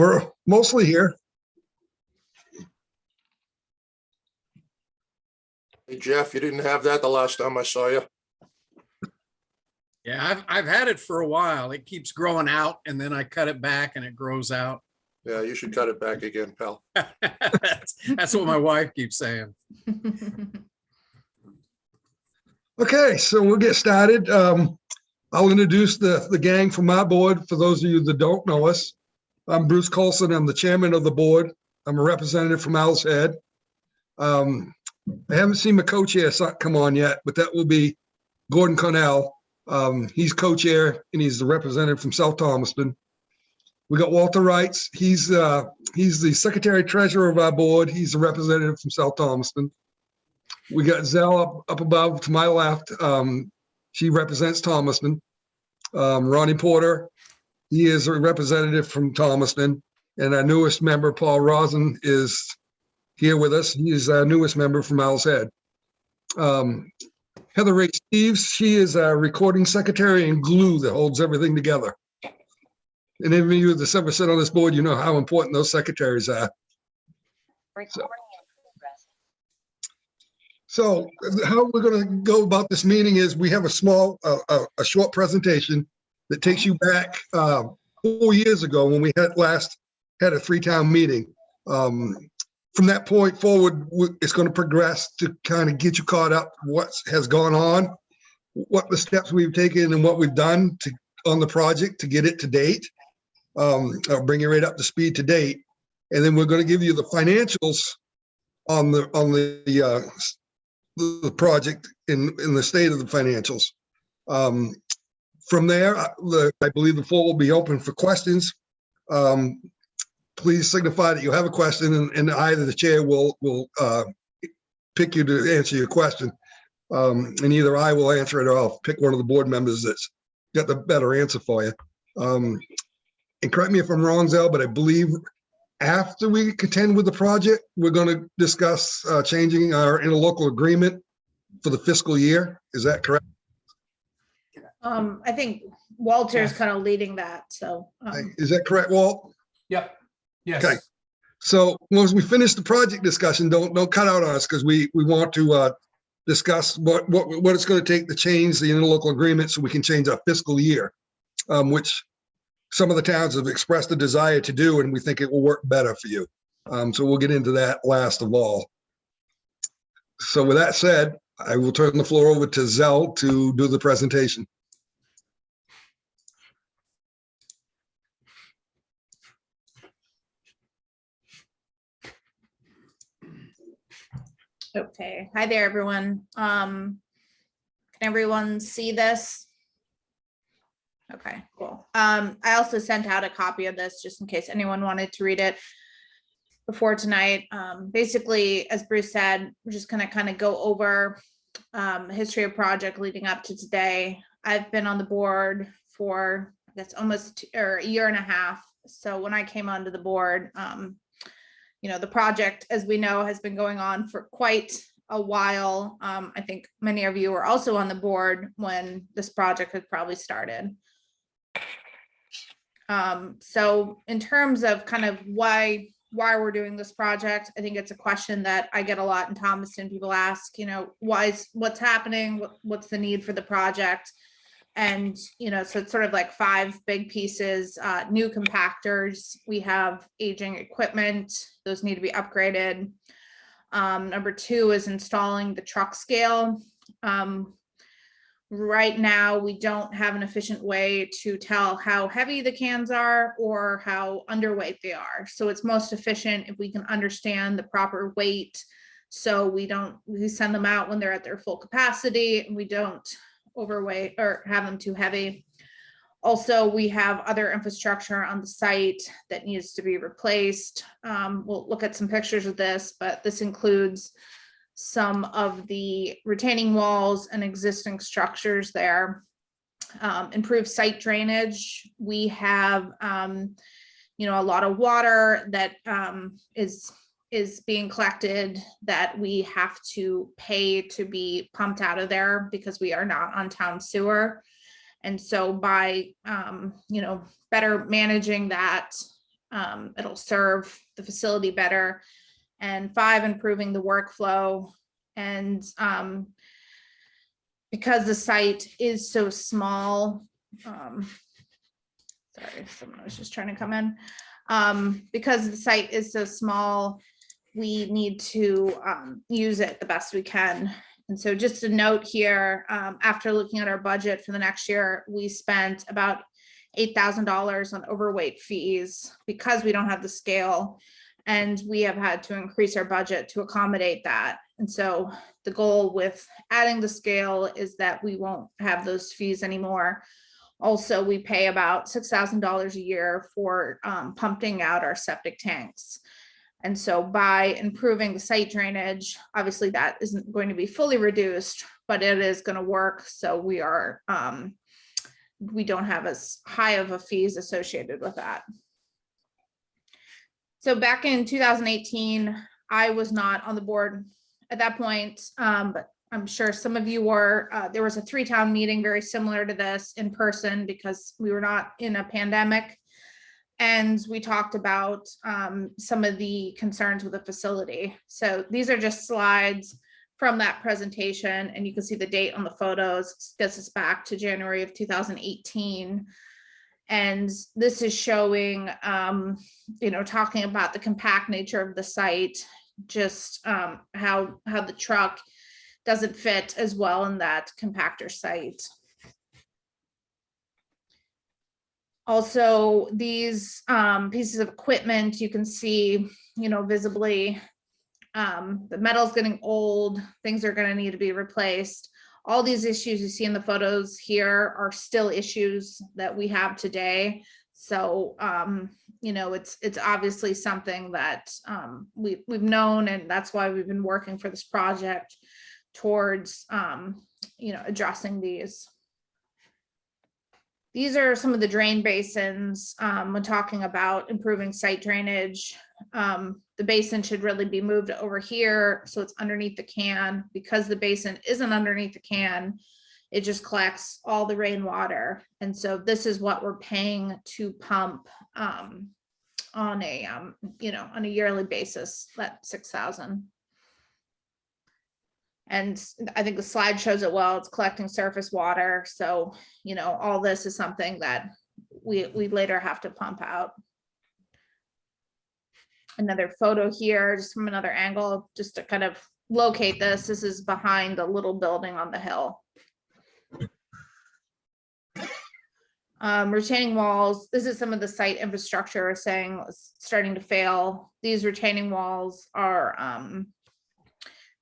We're mostly here. Hey, Jeff, you didn't have that the last time I saw you. Yeah, I've had it for a while. It keeps growing out and then I cut it back and it grows out. Yeah, you should cut it back again, pal. That's what my wife keeps saying. Okay, so we'll get started. I'll introduce the gang from my board. For those of you that don't know us, I'm Bruce Colson. I'm the chairman of the board. I'm a representative from Owl's Head. I haven't seen my co-chair come on yet, but that will be Gordon Cornell. He's co-chair and he's the representative from South Thomaston. We got Walter Wrights. He's the secretary treasurer of our board. He's the representative from South Thomaston. We got Zell up above to my left. She represents Thomaston. Ronnie Porter, he is a representative from Thomaston. And our newest member, Paul Rosen, is here with us. He's our newest member from Owl's Head. Heather Ray Steves, she is our recording secretary and glue that holds everything together. And any of you that's ever sit on this board, you know how important those secretaries are. So how we're going to go about this meeting is we have a short presentation that takes you back 4 years ago when we last had a 3-town meeting. From that point forward, it's going to progress to kind of get you caught up what has gone on, what the steps we've taken and what we've done on the project to get it to date. I'll bring you right up to speed to date. And then we're going to give you the financials on the project in the state of the financials. From there, I believe the floor will be open for questions. Please signify that you have a question and either the chair will pick you to answer your question. And either I will answer it or I'll pick one of the board members that's got the better answer for you. And correct me if I'm wrong, Zell, but I believe after we contend with the project, we're going to discuss changing our interlocal agreement for the fiscal year. Is that correct? I think Walter's kind of leading that. So Is that correct, Walt? Yep. Yes. Okay. So once we finish the project discussion, don't cut out on us because we want to discuss what it's going to take to change the interlocal agreement so we can change our fiscal year, which some of the towns have expressed a desire to do, and we think it will work better for you. So we'll get into that last of all. So with that said, I will turn the floor over to Zell to do the presentation. okay. Hi there, everyone. Can everyone see this? Okay, cool. I also sent out a copy of this just in case anyone wanted to read it before tonight. Basically, as Bruce said, we're just gonna kind of go over history of project leading up to today. I've been on the board for, I guess, almost a year and a half. So when I came onto the board, the project, as we know, has been going on for quite a while. I think many of you were also on the board when this project had probably started. So in terms of kind of why we're doing this project, I think it's a question that I get a lot in Thomaston. People ask, what's happening? What's the need for the project? And, so it's sort of like 5 big pieces. New compactors, we have aging equipment, those need to be upgraded. Number 2 is installing the truck scale. Right now, we don't have an efficient way to tell how heavy the cans are or how underweight they are. So it's most efficient if we can understand the proper weight. So we send them out when they're at their full capacity and we don't overweight or have them too heavy. Also, we have other infrastructure on the site that needs to be replaced. We'll look at some pictures of this, but this includes some of the retaining walls and existing structures there. Improved site drainage. We have, a lot of water that is being collected that we have to pay to be pumped out of there because we are not on town sewer. And so by, better managing that, It'll serve the facility better. And 5, improving the workflow. And because the site is so small, sorry, someone was just trying to come in. Because the site is so small, we need to use it the best we can. And so just a note here, after looking at our budget for the next year, we spent about $8,000 on overweight fees because we don't have the scale, and we have had to increase our budget to accommodate that. And so the goal with adding the scale is that we won't have those fees anymore. Also, we pay about $6,000 a year for pumping out our septic tanks. And so by improving the site drainage, obviously that isn't going to be fully reduced, but it is going to work. So we don't have as high of a fees associated with that. So back in 2018, I was not on the board at that point, but I'm sure some of you were. There was a 3-town meeting very similar to this in person because we were not in a pandemic. And we talked about some of the concerns with the facility. So these are just slides from that presentation, and you can see the date on the photos. Gets us back to January of 2018. And this is showing, talking about the compact nature of the site, just how the truck doesn't fit as well in that compactor site. Also, these pieces of equipment, you can see, visibly, the metal's getting old, things are going to need to be replaced. All these issues you see in the photos here are still issues that we have today. So, it's obviously something that we've known, and that's why we've been working for this project towards, addressing these. These are some of the drain basins when talking about improving site drainage. The basin should really be moved over here so it's underneath the can. Because the basin isn't underneath the can, it just collects all the rainwater. And so this is what we're paying to pump on a yearly basis, that $6,000. And I think the slide shows it well. It's collecting surface water. So, all this is something that we later have to pump out. Another photo here, just from another angle, just to kind of locate this. This is behind the little building on the hill. Retaining walls. This is some of the site infrastructure saying it's starting to fail. These retaining walls are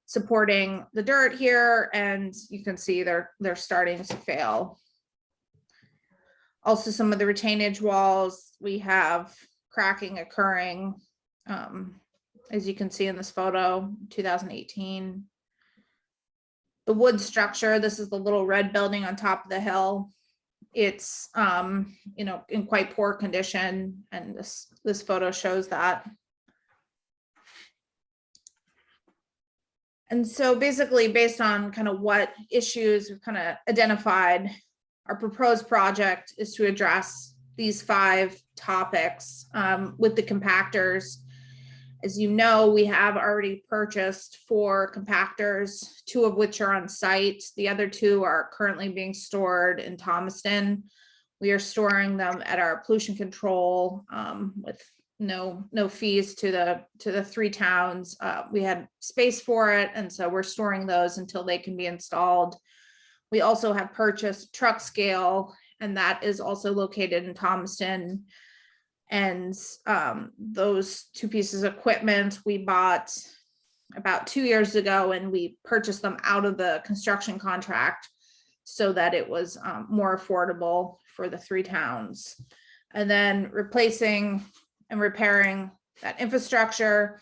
supporting the dirt here, and you can see they're starting to fail. Also, some of the retainage walls, we have cracking occurring, as you can see in this photo, 2018. The wood structure, this is the little red building on top of the hill. It's in quite poor condition, and this photo shows that. And so basically, based on kind of what issues we've kind of identified, our proposed project is to address these 5 topics with the compactors. As you know, we have already purchased 4 compactors, 2 of which are on site. The other 2 are currently being stored in Thomaston. We are storing them at our pollution control with no fees to the 3 towns. We had space for it, and so we're storing those until they can be installed. We also have purchased truck scale, and that is also located in Thomaston. And those 2 pieces of equipment we bought about 2 years ago, and we purchased them out of the construction contract so that it was more affordable for the 3 towns. And then replacing and repairing that infrastructure.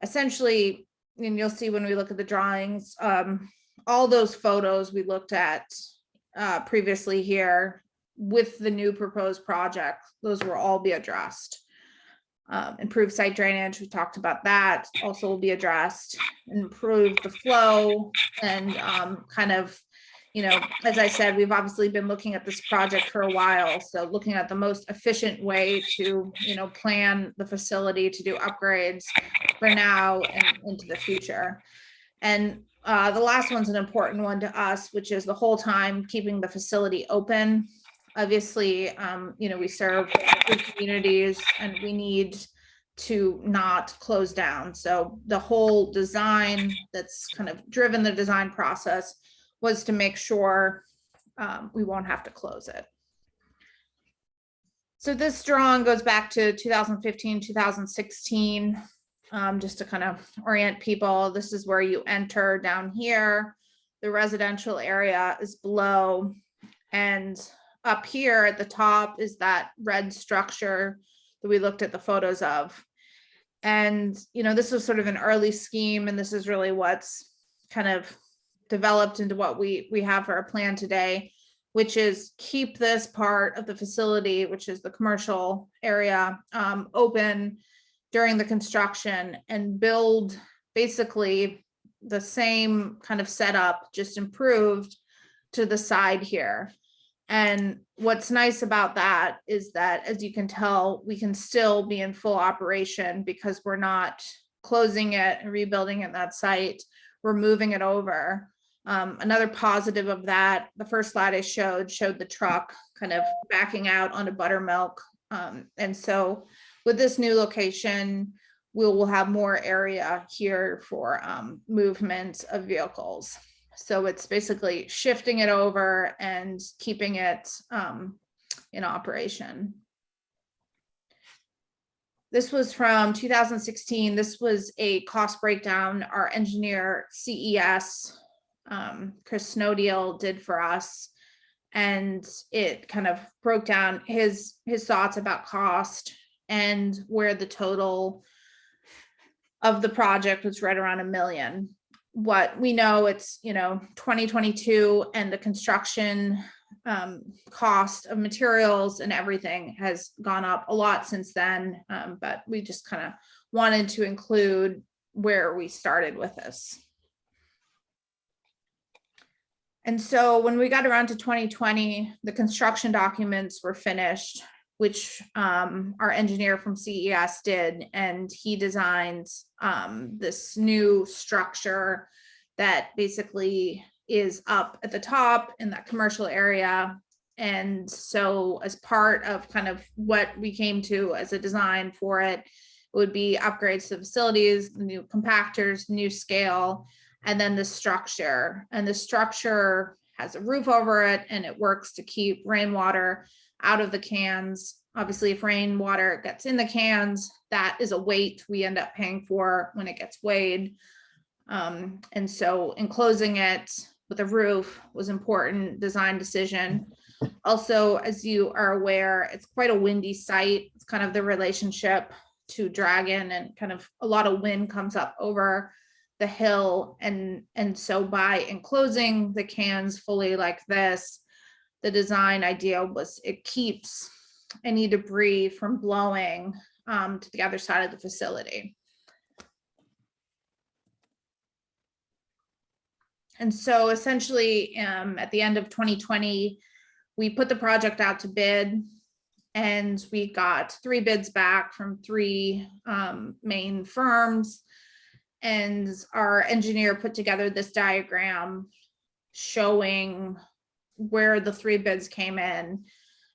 Essentially, and you'll see when we look at the drawings, all those photos we looked at previously here with the new proposed project, those will all be addressed. Improved site drainage, we talked about that, also will be addressed. Improve the flow and kind of, as I said, we've obviously been looking at this project for a while. So looking at the most efficient way to, plan the facility to do upgrades for now and into the future. And the last one's an important one to us, which is the whole time keeping the facility open. Obviously, we serve good communities and we need to not close down. So the whole design that's kind of driven the design process was to make sure we won't have to close it. So this drawing goes back to 2015, 2016, just to kind of orient people. This is where you enter down here. The residential area is below, and up here at the top is that red structure that we looked at the photos of. And, this was sort of an early scheme, and this is really what's kind of developed into what we have for our plan today, which is keep this part of the facility, which is the commercial area, open during the construction and build basically the same kind of setup, just improved to the side here. And what's nice about that is that, as you can tell, we can still be in full operation because we're not closing it and rebuilding at that site. We're moving it over. Another positive of that, the first slide I showed the truck kind of backing out onto Buttermilk. And so with this new location, we will have more area here for movement of vehicles. So it's basically shifting it over and keeping it in operation. This was from 2016. This was a cost breakdown our engineer CES, Chris Snowdeal, did for us. And it kind of broke down his thoughts about cost and where the total of the project was right around $1 million. What we know, it's 2022, and the construction cost of materials and everything has gone up a lot since then, but we just kind of wanted to include where we started with this. And so when we got around to 2020, the construction documents were finished, which our engineer from CES did, and he designed this new structure that basically is up at the top in that commercial area. And so as part of kind of what we came to as a design for it, it would be upgrades to the facilities, new compactors, new scale, and then the structure. And the structure has a roof over it, and it works to keep rainwater out of the cans. Obviously, if rainwater gets in the cans, that is a weight we end up paying for when it gets weighed. And so enclosing it with a roof was an important design decision. Also, as you are aware, it's quite a windy site. It's kind of the relationship to Dragon, and kind of a lot of wind comes up over the hill. And so by enclosing the cans fully like this, the design idea was it keeps any debris from blowing to the other side of the facility. And so essentially at the end of 2020, we put the project out to bid, and we got 3 bids back from 3 main firms. And our engineer put together this diagram showing where the 3 bids came in.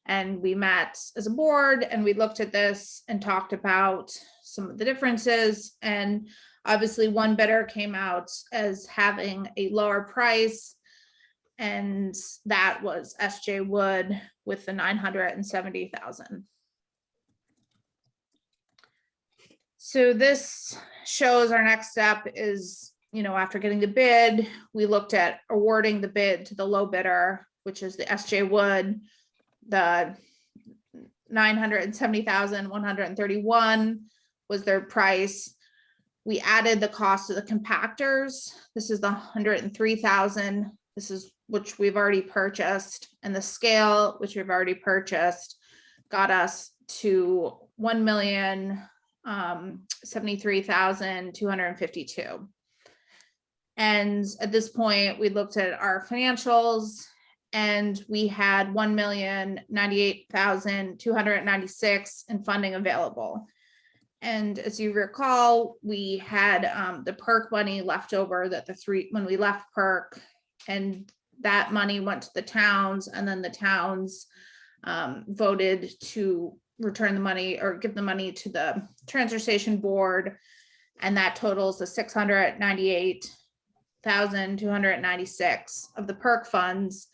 And we met as a board and we looked at this and talked about some of the differences. And obviously one bidder came out as having a lower price, and that was SJ Wood with the $970,000. So this shows our next step is, after getting the bid, we looked at awarding the bid to the low bidder, which is the SJ Wood. The $970,131 was their price. We added the cost of the compactors. This is the $103,000. This is which we've already purchased, and the scale, which we've already purchased, got us to $1,073,252. And at this point, we looked at our financials and we had $1,098,296 in funding available. And as you recall, we had the PERC money left over when we left PERC, and that money went to the towns, and then the towns voted to return the money or give the money to the transfer station board. And that totals the $698,296 of the PERC funds.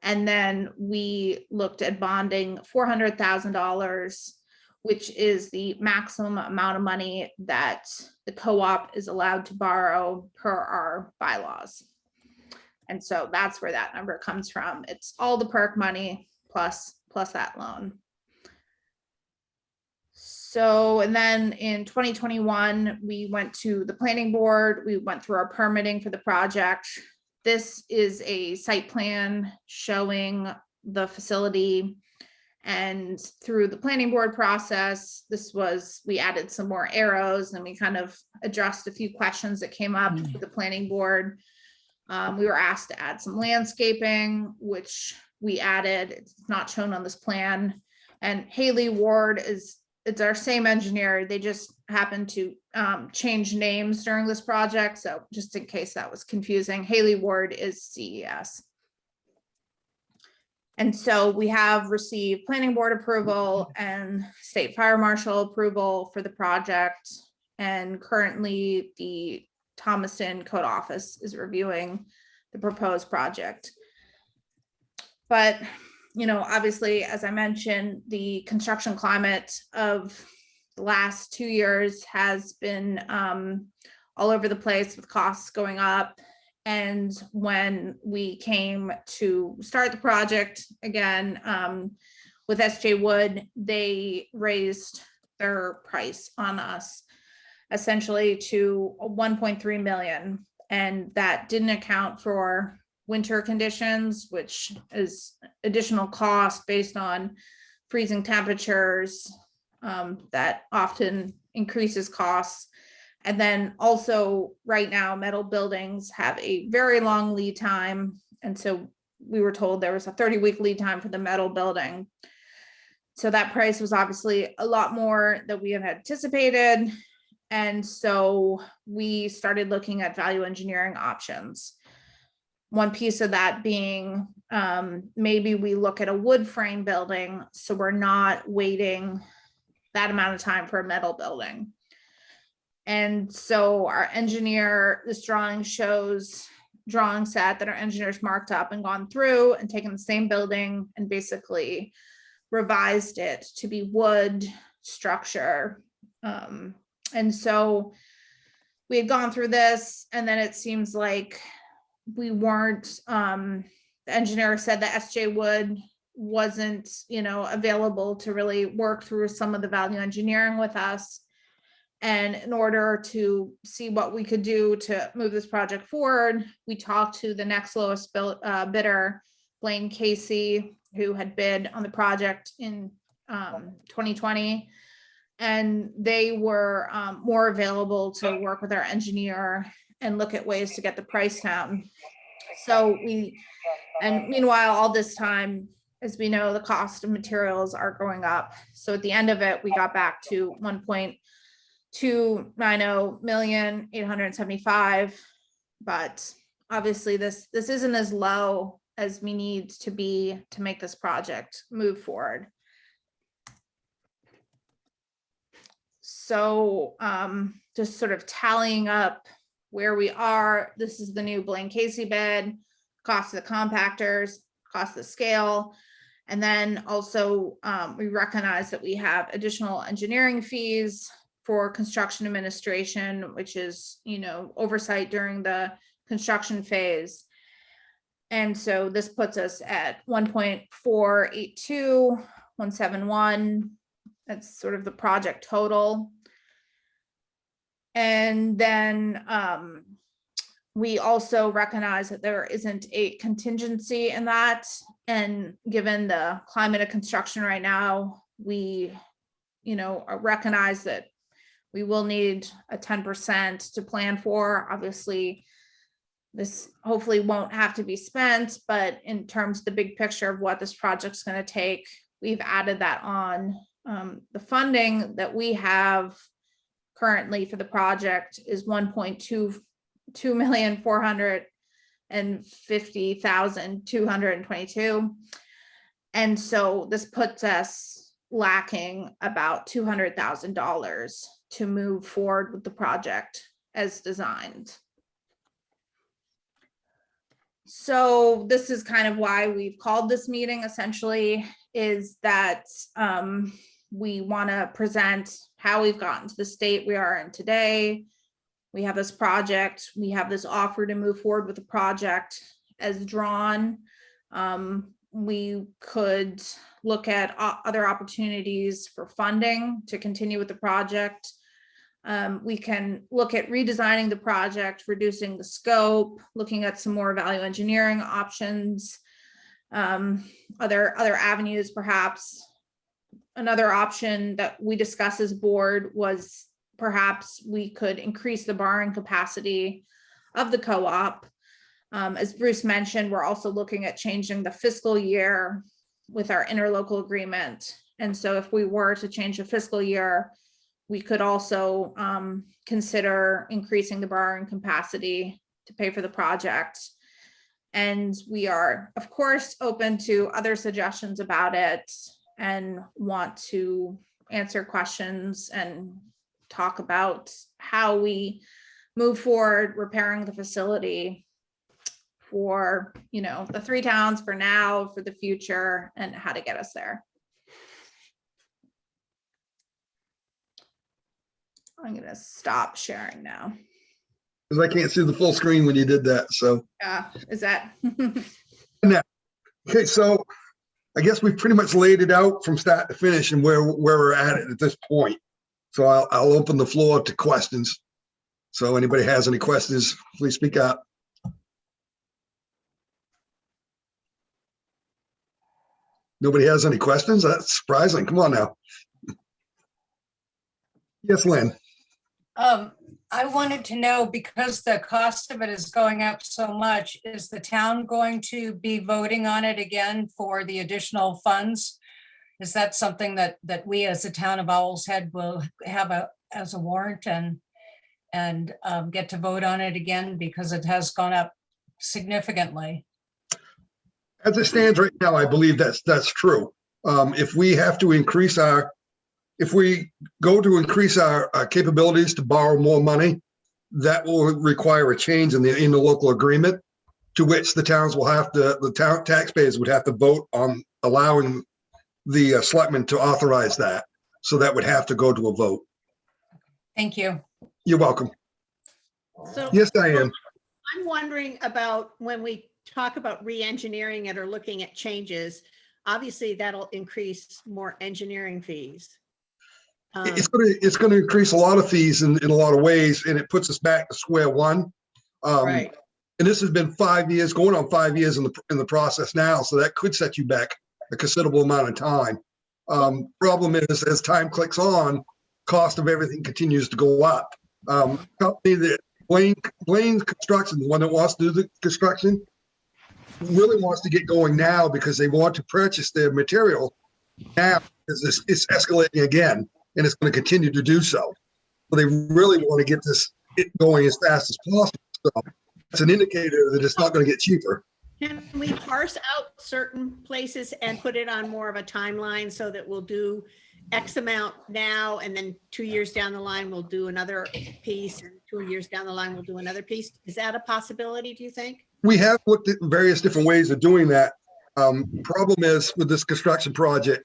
And then we looked at bonding $400,000, which is the maximum amount of money that the co-op is allowed to borrow per our bylaws. And so that's where that number comes from. It's all the PERC money plus that loan. So, and then in 2021, we went to the planning board. We went through our permitting for the project. This is a site plan showing the facility. And through the planning board process, we added some more arrows and we kind of addressed a few questions that came up with the planning board. We were asked to add some landscaping, which we added. It's not shown on this plan. And Haley Ward it's our same engineer. They just happened to change names during this project. So just in case that was confusing, Haley Ward is CES. And so we have received planning board approval and state fire marshal approval for the project. And currently the Thomaston Code Office is reviewing the proposed project. But, you know, obviously, as I mentioned, the construction climate of the last 2 years has been all over the place with costs going up. And when we came to start the project again with SJ Wood, they raised their price on us essentially to 1.3 million. And that didn't account for winter conditions, which is additional cost based on freezing temperatures that often increases costs. And then also right now, metal buildings have a very long lead time. And so we were told there was a 30-week lead time for the metal building. So that price was obviously a lot more than we had anticipated. And so we started looking at value engineering options. One piece of that being maybe we look at a wood frame building, so we're not waiting that amount of time for a metal building. And so our engineer, this drawing shows drawing set that our engineers marked up and gone through and taken the same building and basically revised it to be wood structure. And so we had gone through this, and then it seems like we weren't, the engineer said that SJ Wood wasn't, you know, available to really work through some of the value engineering with us. And in order to see what we could do to move this project forward, we talked to the next lowest bidder, Blaine Casey, who had bid on the project in 2020. And they were more available to work with our engineer and look at ways to get the price down. So and meanwhile, all this time, as we know, the cost of materials are going up. So at the end of it, we got back to 1.290,875,000. But obviously this isn't as low as we need to be to make this project move forward. So just sort of tallying up where we are, this is the new Blaine Casey bid, cost of the compactors, cost of the scale. And then also we recognize that we have additional engineering fees for construction administration, which is, you know, oversight during the construction phase. And so this puts us at 1.482171. That's sort of the project total. And then we also recognize that there isn't a contingency in that. And given the climate of construction right now, we, you know, recognize that we will need a 10% to plan for. Obviously, this hopefully won't have to be spent, but in terms of the big picture of what this project's going to take, we've added that on. The funding that we have currently for the project is $1,250,222. And so this puts us lacking about $200,000 to move forward with the project as designed. So this is kind of why we've called this meeting, essentially, is that we want to present how we've gotten to the state we are in today. We have this project, we have this offer to move forward with the project as drawn. We could look at other opportunities for funding to continue with the project. We can look at redesigning the project, reducing the scope, looking at some more value engineering options, other avenues perhaps. Another option that we discussed as board was perhaps we could increase the borrowing capacity of the co-op. As Bruce mentioned, we're also looking at changing the fiscal year with our interlocal agreement. And so if we were to change the fiscal year, we could also consider increasing the borrowing capacity to pay for the project. And we are, of course, open to other suggestions about it and want to answer questions and talk about how we move forward repairing the facility for, you know, the three towns for now, for the future, and how to get us there. I'm going to stop sharing now. Because I can't see the full screen when you did that. So, Yeah, is that? okay, so I guess we've pretty much laid it out from start to finish and where we're at it at this point. So I'll open the floor to questions. So anybody has any questions, please speak up. Nobody has any questions? That's surprising. Come on now. Yes, Lynn. I wanted to know, because the cost of it is going up so much, is the town going to be voting on it again for the additional funds? Is that something that we as the town of Owl's Head will have as a warrant and get to vote on it again, because it has gone up significantly? As it stands right now, I believe that's true. If we have to increase if we go to increase our capabilities to borrow more money, that will require a change in the local agreement, to which the towns will have to, the town taxpayers would have to vote on allowing the selectmen to authorize that. So that would have to go to a vote. Thank you. You're welcome. So Yes, Diane. I'm wondering about when we talk about re-engineering it or looking at changes, obviously that'll increase more engineering fees. It's going to increase a lot of fees in a lot of ways, and it puts us back to square one. Right. And this has been 5 years, going on 5 years in the process now, so that could set you back a considerable amount of time. Problem is, as time clicks on, cost of everything continues to go up. Company that Blaine Construction, the one that wants to do the construction, really wants to get going now because they want to purchase their material now, because it's escalating again, and it's going to continue to do so. So they really want to get this going as fast as possible. So it's an indicator that it's not going to get cheaper. Can we parse out certain places and put it on more of a timeline so that we'll do X amount now, and then 2 years down the line, we'll do another piece, and 2 years down the line, we'll do another piece? Is that a possibility, do you think? We have looked at various different ways of doing that. Problem is with this construction project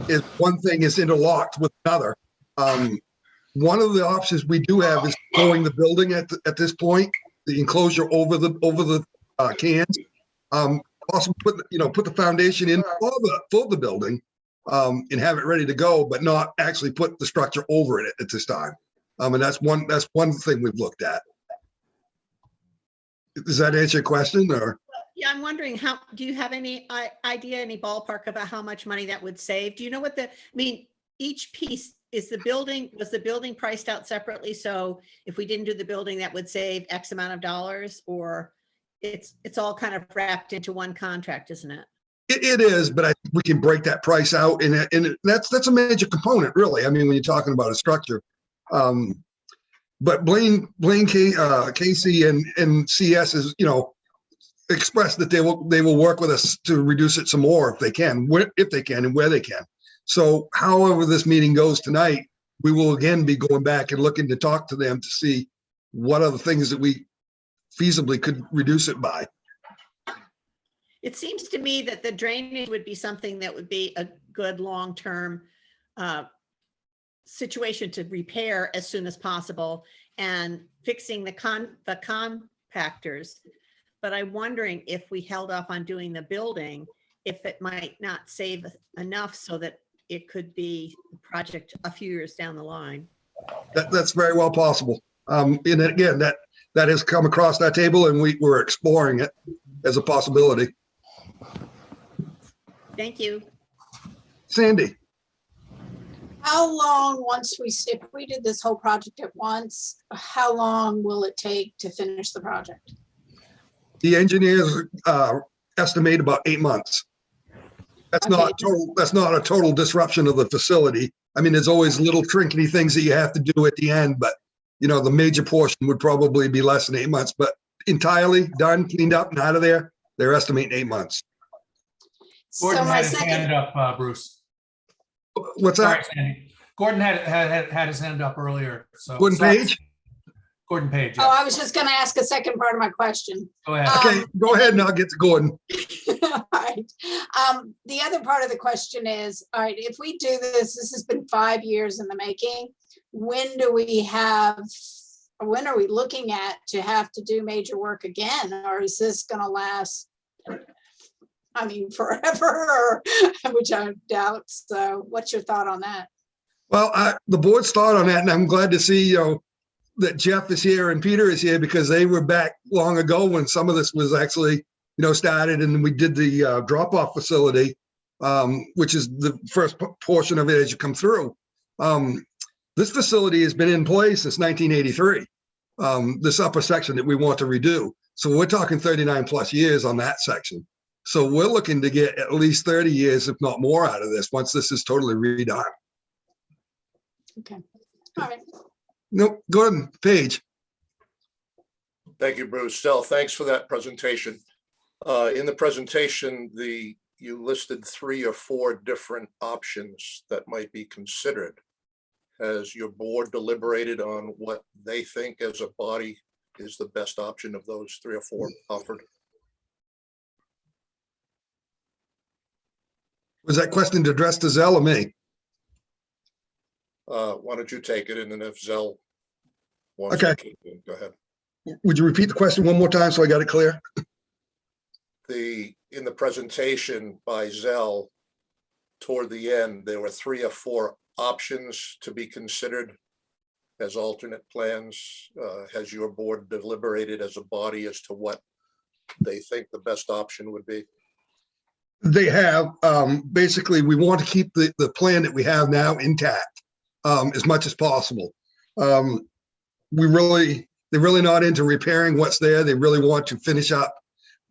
is one thing is interlocked with another. One of the options we do have is going the building at this point, the enclosure over the cans. Also put the foundation in for the building and have it ready to go, but not actually put the structure over it at this time. And that's one thing we've looked at. Does that answer your question, or? Yeah, I'm wondering, do you have any idea, any ballpark about how much money that would save? Do you know what each piece was the building priced out separately? So if we didn't do the building, that would save X amount of dollars, or it's all kind of wrapped into one contract, isn't it? It is, but I think we can break that price out, and that's a major component, really. I mean, when you're talking about a structure. But Casey and CS is, expressed that they will work with us to reduce it some more if they can, and where they can. So however this meeting goes tonight, we will again be going back and looking to talk to them to see what are the things that we feasibly could reduce it by. It seems to me that the drainage would be something that would be a good long-term situation to repair as soon as possible, and fixing the compactors. But I'm wondering if we held off on doing the building, if it might not save enough so that it could be a project a few years down the line. That's very well possible. And again, that has come across that table, and we're exploring it as a possibility. Thank you. Sandy, How long, if we did this whole project at once, how long will it take to finish the project? the engineers estimate about 8 months. That's Okay. not a total disruption of the facility. I mean, there's always little trinkety things that you have to do at the end, but the major portion would probably be less than 8 months, but entirely done, cleaned up and out of there, they're estimating 8 months. So Gordon my had his second, hand up, Bruce. What's Sorry, that? Sandy. Gordon had his hand up earlier, so. Gordon sorry. Page? Gordon Page, oh, yeah. I was just gonna ask a second part of my question. Go ahead. Okay, go ahead and I'll get to Gordon. All right. The other part of the question is, all right, if we do this has been 5 years in the making. When are we looking at to have to do major work again? Or is this gonna last, I mean, forever, which I doubt. So what's your thought on that? Well, the board's thought on that, and I'm glad to see, that Jeff is here and Peter is here, because they were back long ago when some of this was actually, started, and we did the drop-off facility, which is the first portion of it as you come through. This facility has been in place since 1983, this upper section that we want to redo. So we're talking 39 plus years on that section. So we're looking to get at least 30 years, if not more, out of this once this is totally redone. Okay, all right. Nope, Gordon Page. Thank you, Bruce. Stell, thanks for that presentation. In the presentation, you listed 3 or 4 different options that might be considered. Has your board deliberated on what they think as a body is the best option of those 3 or 4 offered? Was that question addressed to Zell or me? Why don't you take it, and then if Zell wants Okay. to, go ahead. Would you repeat the question one more time so I got it clear? In the presentation by Zell, toward the end, there were 3 or 4 options to be considered as alternate plans. Has your board deliberated as a body as to what they think the best option would be? They have. Basically, we want to keep the plan that we have now intact as much as possible. They're really not into repairing what's there. They really want to finish up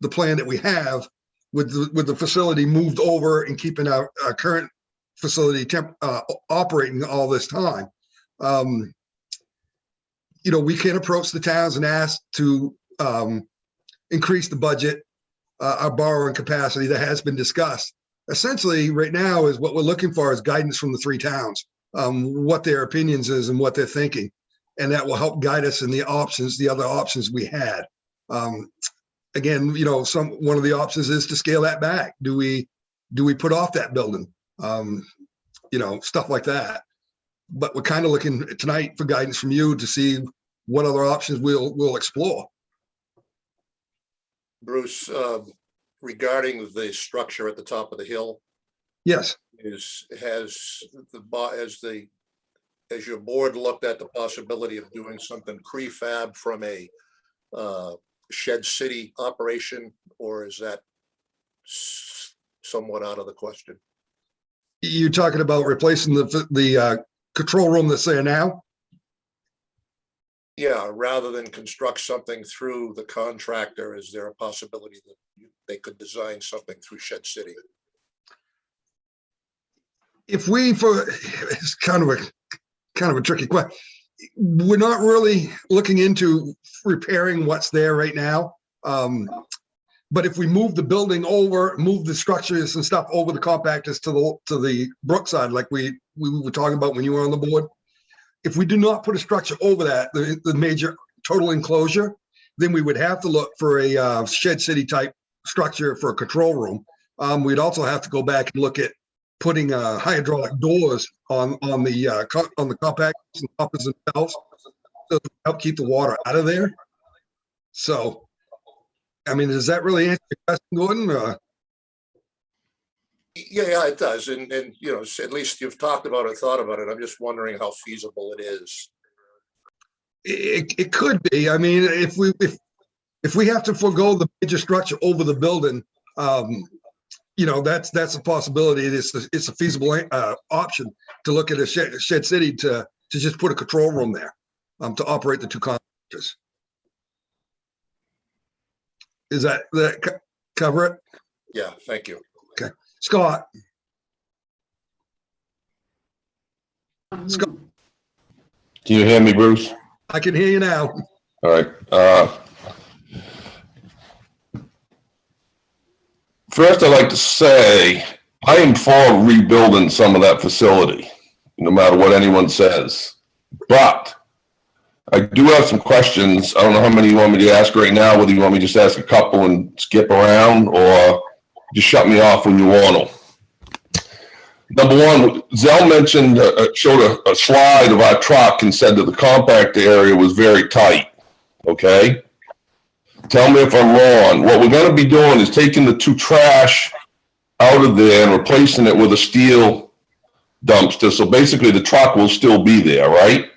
the plan that we have with the facility moved over and keeping our current facility operating all this time. We can approach the towns and ask to increase the budget, our borrowing capacity that has been discussed. Essentially, right now is what we're looking for is guidance from the 3 towns, what their opinions is and what they're thinking. And that will help guide us in the other options we had. Again, one of the options is to scale that back. Do we put off that building? Stuff like that. But we're kind of looking tonight for guidance from you to see what other options we'll explore. Bruce, regarding the structure at the top of the hill, Yes. Has your board looked at the possibility of doing something prefab from a Shed City operation, or is that somewhat out of the question? You're talking about replacing the control room that's there now? Yeah, rather than construct something through the contractor, is there a possibility that they could design something through Shed City? If we, it's kind of a tricky question. We're not really looking into repairing what's there right now. But if we move the building over, move the structures and stuff over the compactors to the Brookside, like we were talking about when you were on the board, if we do not put a structure over that, the major total enclosure, then we would have to look for a Shed City type structure for a control room. We'd also have to go back and look at putting hydraulic doors on the compactors and uppers themselves to help keep the water out of there. So, I mean, does that really answer your question, Gordon? Yeah, it does. And, you know, at least you've talked about it, thought about it. I'm just wondering how feasible it is. It could be. I mean, if we have to forego the major structure over the building, you know, that's a possibility. It's a feasible option to look at a Shed City to just put a control room there to operate the two contractors. Is that cover it? Yeah, thank you. Okay, Scott. Scott, Can you hear me, Bruce? I can hear you now. All right. First, I'd like to say I am for rebuilding some of that facility, no matter what anyone says. But I do have some questions. I don't know how many you want me to ask right now, whether you want me to just ask a couple and skip around or just shut me off when you want them. Number one, Zell mentioned, showed a slide of our truck and said that the compact area was very tight, okay? Tell me if I'm wrong. What we're gonna be doing is taking the two trash out of there and replacing it with a steel dumpster. So basically the truck will still be there, right?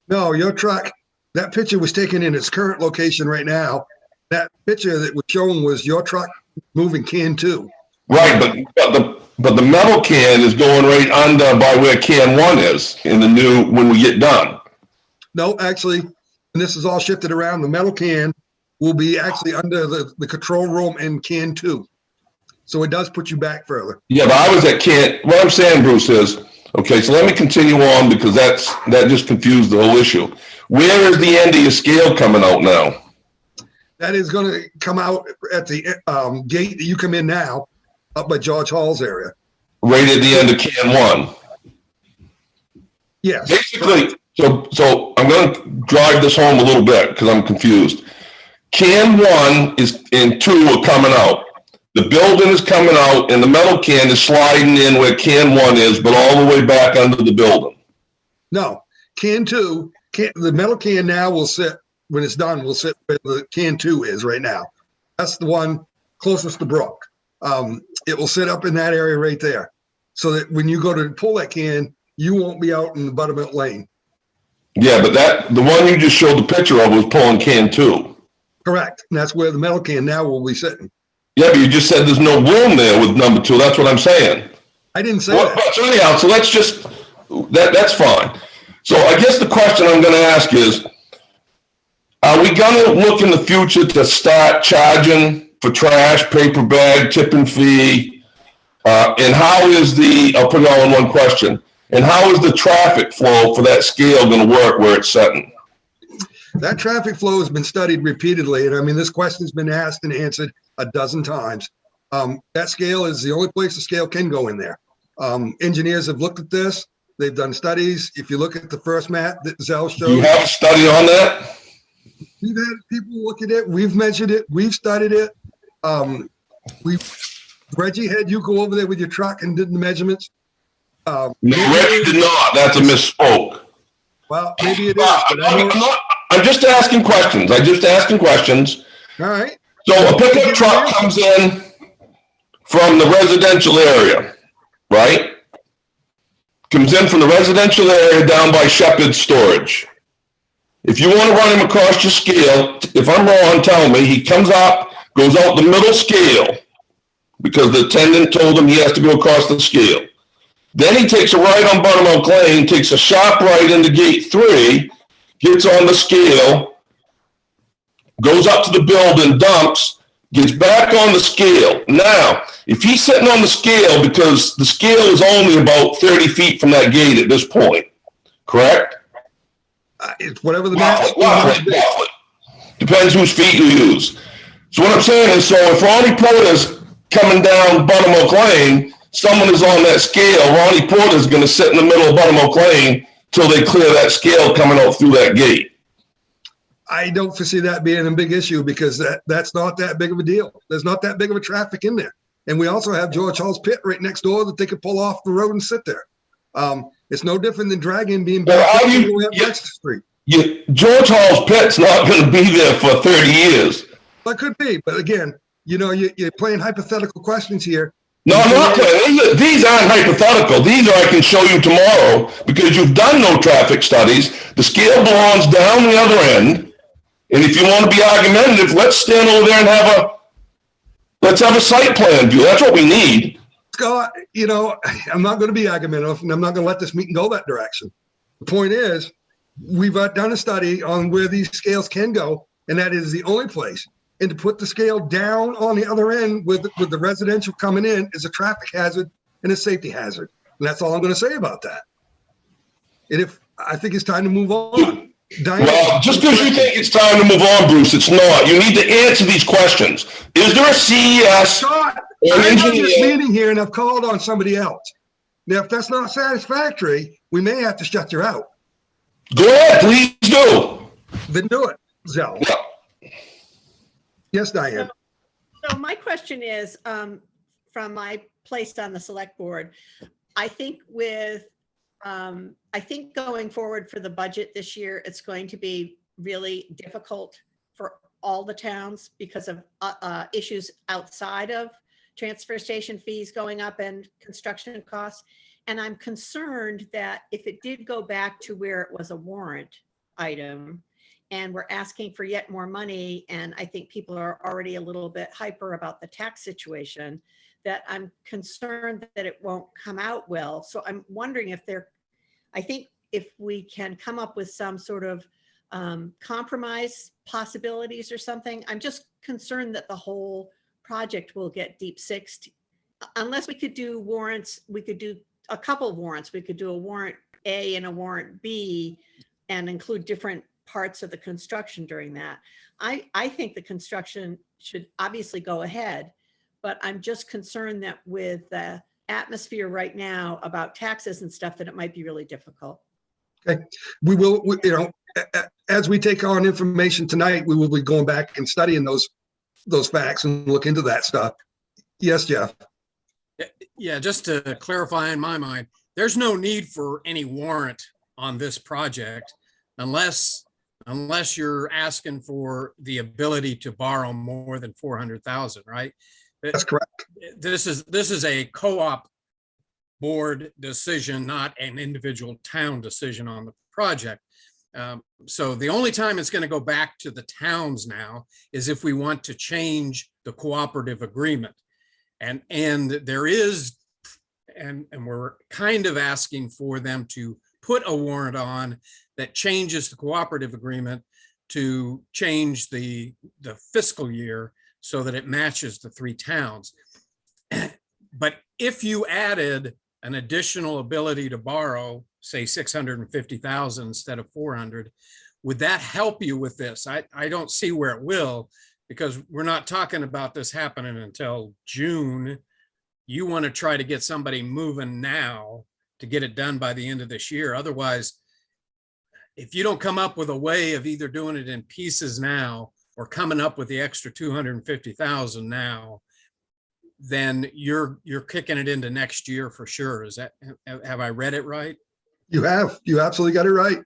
No, your truck, that picture was taken in its current location right now. That picture that was shown was your truck moving can 2. Right, but the metal can is going right under by where can 1 is in the new, when we get done. No, actually, and this is all shifted around. The metal can will be actually under the control room in can 2. So it does put you back further. Yeah, but I was at can, what I'm saying, Bruce, is, okay, so let me continue on because that just confused the whole issue. Where is the end of your scale coming out now? That is going to come out at the gate that you come in now, up by George Hall's area. Right at the end of can 1. Yes. Basically, so I'm going to drive this home a little bit because I'm confused. Can 1 is and 2 are coming out. The building is coming out and the metal can is sliding in where can 1 is, but all the way back under the building. No, can 2, the metal can now will sit, when it's done, will sit where the can 2 is right now. That's the one closest to Brook. It will sit up in that area right there. So that when you go to pull that can, you won't be out in the buttermilk lane. Yeah, but the one you just showed the picture of was pulling can 2. Correct. And that's where the metal can now will be sitting. Yeah, but you just said there's no room there with number 2. That's what I'm saying. I didn't say Well, that. so anyhow, so let's just, that's fine. So I guess the question I'm going to ask is, are we going to look in the future to start charging for trash, paper bag, tipping fee? And how is I'll put it all in one question, and how is the traffic flow for that scale going to work where it's setting? That traffic flow has been studied repeatedly. And I mean, this question's been asked and answered a dozen times. That scale is the only place the scale can go in there. Engineers have looked at this. They've done studies. If you look at the first map that Zell showed. Do you have a study on that? We've had people look at it. We've measured it. We've studied it. Reggie had you go over there with your truck and did the measurements. No, Reggie did not. That's a misspoke. Well, maybe it is. But I know, I'm just asking questions. I'm just asking questions. all right. So a pickup truck comes in from the residential area, right? Comes in from the residential area down by Shepherd's Storage. If you want to run him across your scale, if I'm wrong, tell me. He comes up, goes out the middle scale because the attendant told him he has to go across the scale. Then he takes a right on Buttermilk Lane, takes a sharp right into gate 3, gets on the scale, goes up to the building, dumps, gets back on the scale. Now, if he's sitting on the scale because the scale is only about 30 feet from that gate at this point, correct? It's whatever the max. Roughly. Depends whose feet you use. So what I'm saying is, so if Ronnie Porter's coming down Buttermilk Lane, someone is on that scale, Ronnie Porter's gonna sit in the middle of Buttermilk Lane till they clear that scale coming out through that gate. I don't foresee that being a big issue because that's not that big of a deal. There's not that big of a traffic in there. And we also have George Hall's pit right next door that they could pull off the road and sit there. It's no different than Dragon being back up Dexter Street. George Hall's pit's not gonna be there for 30 years. Well, it could be, but again, you're playing hypothetical questions here. No, I'm not playing. These aren't hypothetical. These are I can show you tomorrow because you've done no traffic studies. The scale belongs down the other end. And if you want to be argumentative, let's stand over there and let's have a site plan view. That's what we need. Scott, I'm not going to be argumentative and I'm not going to let this meeting go that direction. The point is, we've done a study on where these scales can go, and that is the only place. And to put the scale down on the other end with the residential coming in is a traffic hazard and a safety hazard. And that's all I'm going to say about that. And I think it's time to move on. Well, just because you think it's time to move on, Bruce, it's not. You need to answer these questions. Is there a CES? Scott, I'm on this meeting here and I've called on somebody else. Now, if that's not satisfactory, we may have to shut you out. Go ahead, please do. Then do it, Zell. Yeah. Yes, Diane. So my question is, from my place on the select board, I think going forward for the budget this year, it's going to be really difficult for all the towns because of issues outside of transfer station fees going up and construction costs. And I'm concerned that if it did go back to where it was a warrant item, and we're asking for yet more money, and I think people are already a little bit hyper about the tax situation, that I'm concerned that it won't come out well. So I'm wondering I think if we can come up with some sort of compromise possibilities or something. I'm just concerned that the whole project will get deep sixed. Unless we could do warrants, we could do a couple of warrants. We could do a warrant A and a warrant B and include different parts of the construction during that. I think the construction should obviously go ahead, but I'm just concerned that with the atmosphere right now about taxes and stuff, that it might be really difficult. Okay, we will, as we take on information tonight, we will be going back and studying those facts and look into that stuff. Yes, Jeff. Yeah, just to clarify in my mind, there's no need for any warrant on this project unless you're asking for the ability to borrow more than 400,000, right? That's correct. This is a co-op board decision, not an individual town decision on the project. So the only time it's going to go back to the towns now is if we want to change the cooperative agreement. And there is, and we're kind of asking for them to put a warrant on that changes the cooperative agreement to change the fiscal year so that it matches the three towns. But if you added an additional ability to borrow, say 650,000 instead of 400, would that help you with this? I don't see where it will, because we're not talking about this happening until June. You want to try to get somebody moving now to get it done by the end of this year. Otherwise, if you don't come up with a way of either doing it in pieces now or coming up with the extra 250,000 now, then you're kicking it into next year for sure. Have I read it right? You have. You absolutely got it right.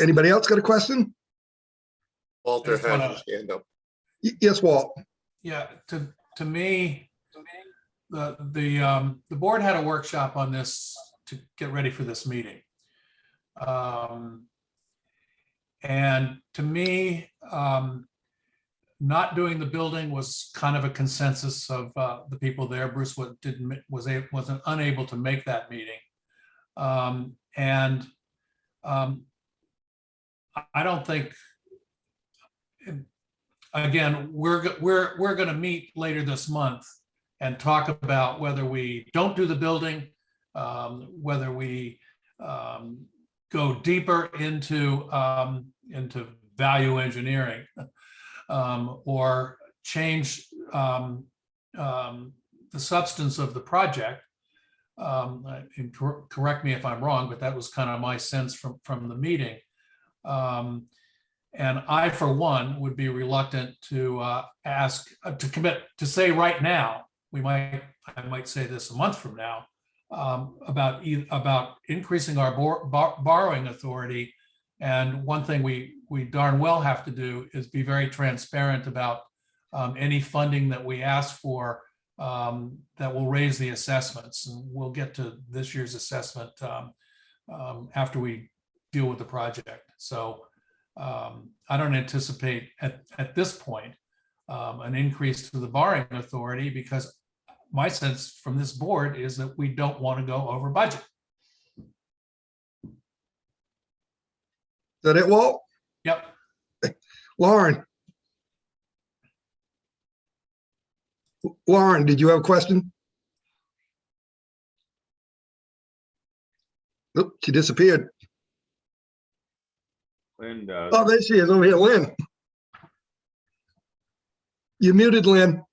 Anybody else got a question? Walter had his hand up. Yes, Walt. Yeah, to me, the board had a workshop on this to get ready for this meeting. And to me, not doing the building was kind of a consensus of the people there. Bruce wasn't unable to make that meeting. And I don't think, again, we're going to meet later this month and talk about whether we don't do the building, whether we go deeper into value engineering, or change the substance of the project. And correct me if I'm wrong, but that was kind of my sense from the meeting. And I, for one, would be reluctant to ask, to commit, to say right now, I might say this a month from now, about increasing our borrowing authority. And one thing we darn well have to do is be very transparent about any funding that we ask for that will raise the assessments. And we'll get to this year's assessment after we deal with the project. So I don't anticipate at this point an increase to the borrowing authority, because my sense from this board is that we don't want to go over budget. Is that it, Walt? Yep. Lauren? Lauren, did you have a question? Oop, she disappeared. Lynn does. Oh, there she is over here, Lynn. You muted, Lynn.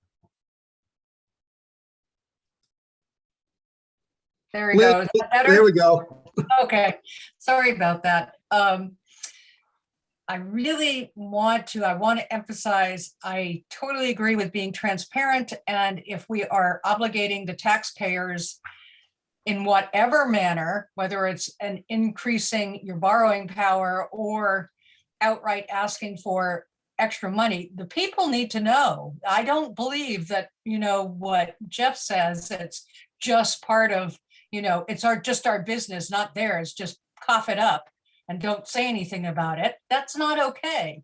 There we Lynn, go. Is that better? there we go. Okay, sorry about that. I really want to emphasize, I totally agree with being transparent. And if we are obligating the taxpayers in whatever manner, whether it's an increasing your borrowing power or outright asking for extra money, the people need to know. I don't believe that, what Jeff says, it's just part of, it's just our business, not theirs. Just cough it up and don't say anything about it. That's not okay.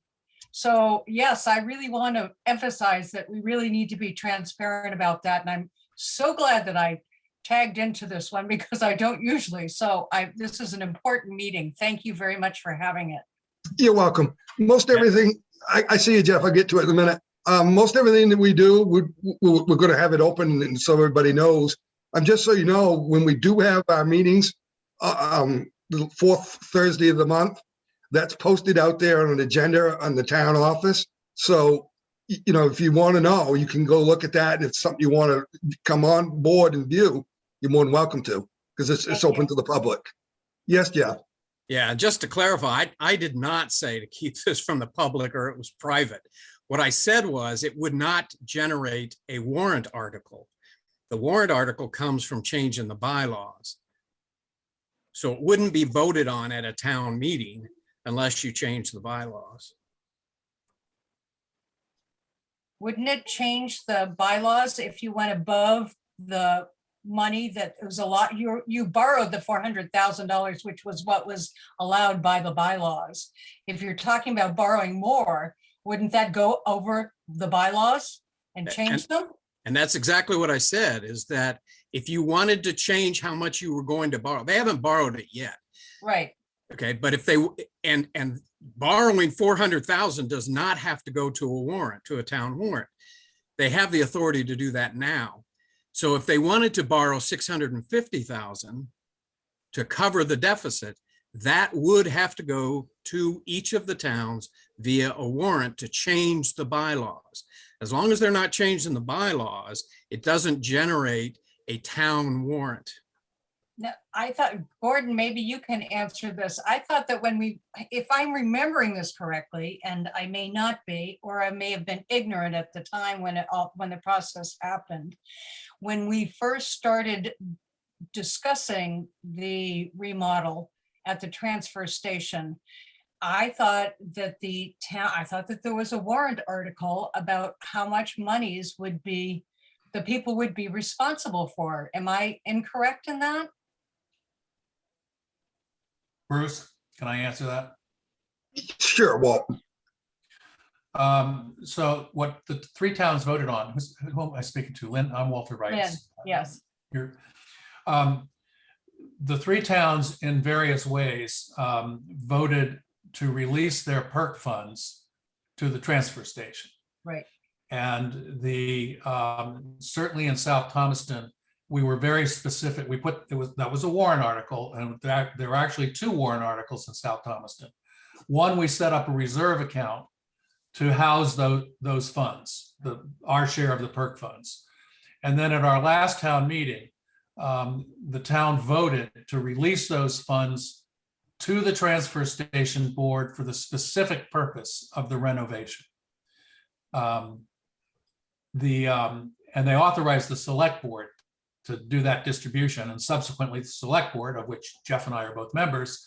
So yes, I really want to emphasize that we really need to be transparent about that. And I'm so glad that I tagged into this one, because I don't usually. So this is an important meeting. Thank you very much for having it. You're welcome. Most everything, I see you, Jeff. I'll get to it in a minute. Most everything that we do, we're going to have it open, and so everybody knows. Just so you know, when we do have our meetings, the fourth Thursday of the month, that's posted out there on an agenda on the town office. So, if you want to know, you can go look at that. And if it's something you want to come on board and view, you're more than welcome to, because it's open to the public. Yes, Jeff. Yeah, just to clarify, I did not say to keep this from the public or it was private. What I said was it would not generate a warrant article. The warrant article comes from changing the bylaws. So it wouldn't be voted on at a town meeting unless you change the bylaws. Wouldn't it change the bylaws if you went above the money that was a lot? You borrowed the $400,000, which was what was allowed by the bylaws. If you're talking about borrowing more, wouldn't that go over the bylaws and change them? And that's exactly what I said, is that if you wanted to change how much you were going to borrow, they haven't borrowed it yet. Right. Okay, but if they, and borrowing 400,000 does not have to go to a warrant, to a town warrant. They have the authority to do that now. So if they wanted to borrow 650,000 to cover the deficit, that would have to go to each of the towns via a warrant to change the bylaws. As long as they're not changing the bylaws, it doesn't generate a town warrant. No, I thought, Gordon, maybe you can answer this. I thought that if I'm remembering this correctly, and I may not be, or I may have been ignorant at the time when the process happened, when we first started discussing the remodel at the transfer station, I thought that there was a warrant article about how much monies the people would be responsible for. Am I incorrect in that? Bruce, can I answer that? Sure, Walt. So what the three towns voted on, who am I speaking to? Lynn, I'm Walter Wright. Lynn, yes. Here. the three towns in various ways voted to release their PERC funds to the transfer station. Right. And the certainly in South Thomaston, we were very specific. We put that was a warrant article, and there were actually two warrant articles in South Thomaston. One, we set up a reserve account to house those funds, our share of the PERC funds. And then at our last town meeting, the town voted to release those funds to the transfer station board for the specific purpose of the renovation. And they authorized the select board to do that distribution, and subsequently the select board, of which Jeff and I are both members,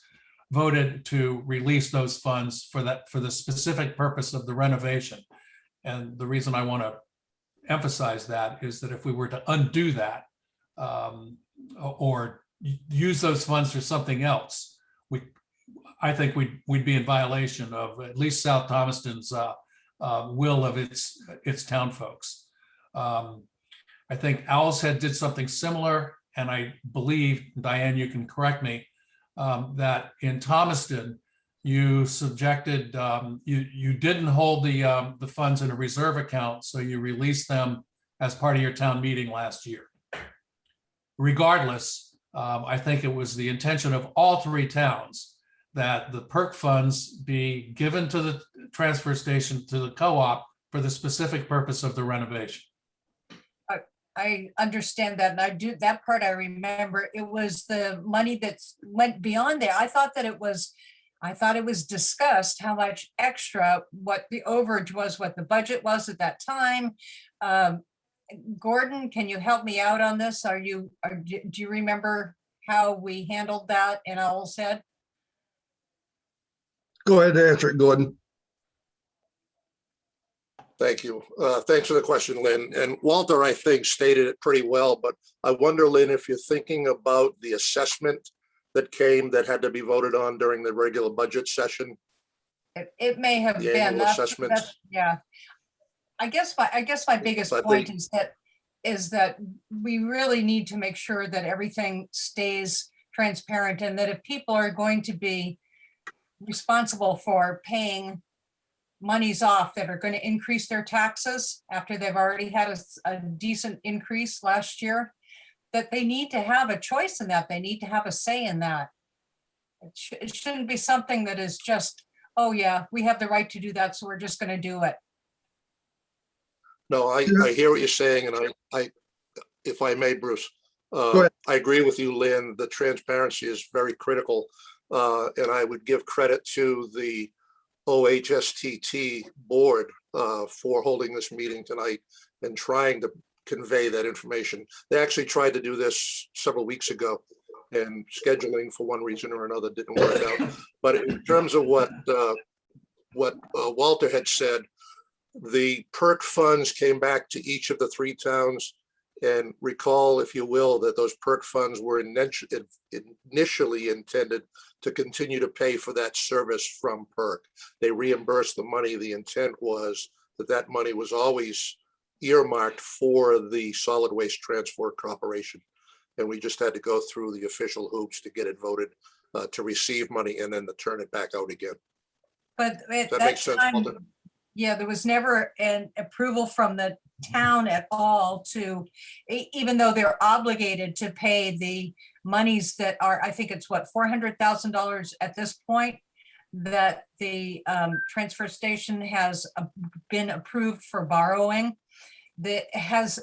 voted to release those funds for the specific purpose of the renovation. And the reason I want to emphasize that is that if we were to undo that or use those funds for something else, I think we'd be in violation of at least South Thomaston's will of its town folks. I think Owl's Head did something similar, and I believe, Diane, you can correct me, that in Thomaston, you subjected, you didn't hold the funds in a reserve account, so you released them as part of your town meeting last year. Regardless, I think it was the intention of all three towns that the PERC funds be given to the transfer station, to the co-op, for the specific purpose of the renovation. I understand that, and I do that part. I remember it was the money that went beyond there. I thought it was discussed how much extra, what the overage was, what the budget was at that time. Gordon, can you help me out on this? Do you remember how we handled that in Owl's Head? Go ahead and answer it, Gordon. Thank you. Thanks for the question, Lynn. And Walter, I think, stated it pretty well, but I wonder, Lynn, if you're thinking about the assessment that had to be voted on during the regular budget session. It may have The been. annual assessments. Yeah. I guess my biggest point is that we really need to make sure that everything stays transparent, and that if people are going to be responsible for paying monies off that are going to increase their taxes after they've already had a decent increase last year, that they need to have a choice in that. They need to have a say in that. It shouldn't be something that is just, oh yeah, we have the right to do that, so we're just going to do it. No, I hear what you're saying, and I, if I may, Bruce, Go ahead. I agree with you, Lynn. The transparency is very critical, and I would give credit to the OHSTT board for holding this meeting tonight and trying to convey that information. They actually tried to do this several weeks ago, and scheduling for one reason or another didn't work out. But in terms of what Walter had said, the PERC funds came back to each of the three towns, and recall, if you will, that those PERC funds were initially intended to continue to pay for that service from PERC. They reimbursed the money. The intent was that money was always earmarked for the solid waste transfer corporation. And we just had to go through the official hoops to get it voted to receive money and then to turn it back out again. But at That that makes sense, time, Walter? yeah, there was never an approval from the town at all to, even though they're obligated to pay the monies that are, I think it's what, $400,000 at this point, that the transfer station has been approved for borrowing. That has,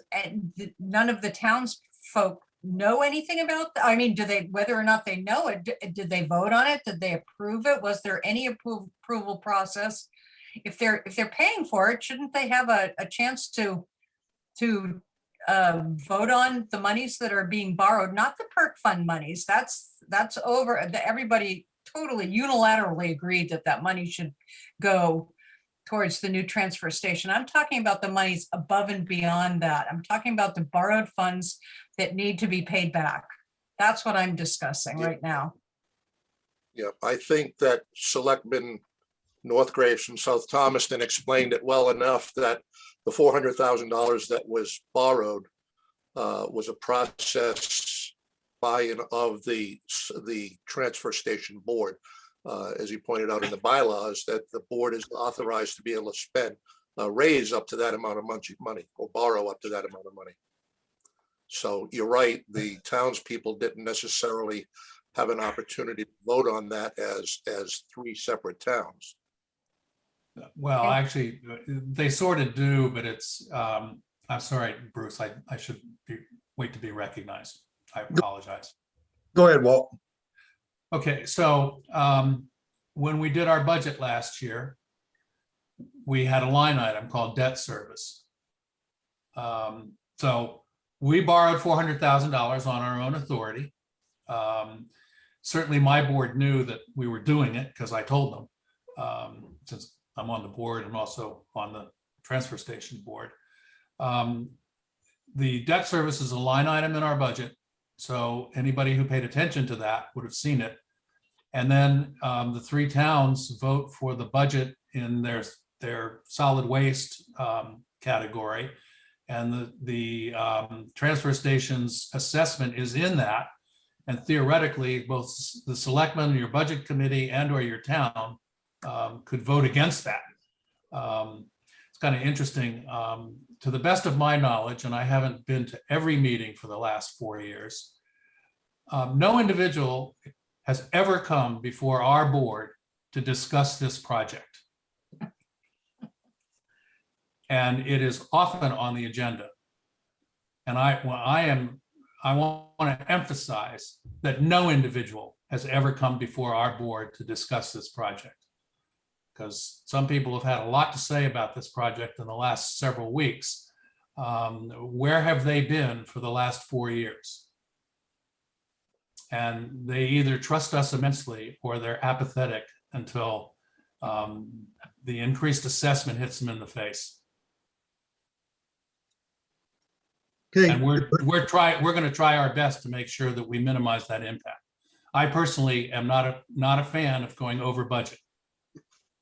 none of the townsfolk know anything about that? I mean, do they, whether or not they know it, did they vote on it? Did they approve it? Was there any approval process? If they're paying for it, shouldn't they have a chance to vote on the monies that are being borrowed, not the PERC fund monies? That's over. Everybody totally unilaterally agreed that money should go towards the new transfer station. I'm talking about the monies above and beyond that. I'm talking about the borrowed funds that need to be paid back. That's what I'm discussing right now. Yeah, I think that Selectman Northgraves from South Thomaston explained it well enough that the $400,000 that was borrowed was a process buy-in of the transfer station board. As you pointed out in the bylaws, that the board is authorized to be able to spend, raise up to that amount of money or borrow up to that amount of money. So you're right, the townspeople didn't necessarily have an opportunity to vote on that as three separate towns. Well, actually, they sort of do, but it's, I'm sorry, Bruce, I should wait to be recognized. I apologize. Go ahead, Walt. Okay, so when we did our budget last year, we had a line item called debt service. So we borrowed $400,000 on our own authority. Certainly my board knew that we were doing it because I told them, since I'm on the board and also on the transfer station board. The debt service is a line item in our budget. So anybody who paid attention to that would have seen it. And then the three towns vote for the budget in their solid waste category. And the transfer station's assessment is in that. And theoretically, both the selectmen, your budget committee, and or your town could vote against that. It's kind of interesting. To the best of my knowledge, and I haven't been to every meeting for the last 4 years, no individual has ever come before our board to discuss this project. And it is often on the agenda. And I want to emphasize that no individual has ever come before our board to discuss this project. Because some people have had a lot to say about this project in the last several weeks. Where have they been for the last 4 years? And they either trust us immensely or they're apathetic until the increased assessment hits them in the face. Okay. And we're going to try our best to make sure that we minimize that impact. I personally am not a fan of going over budget,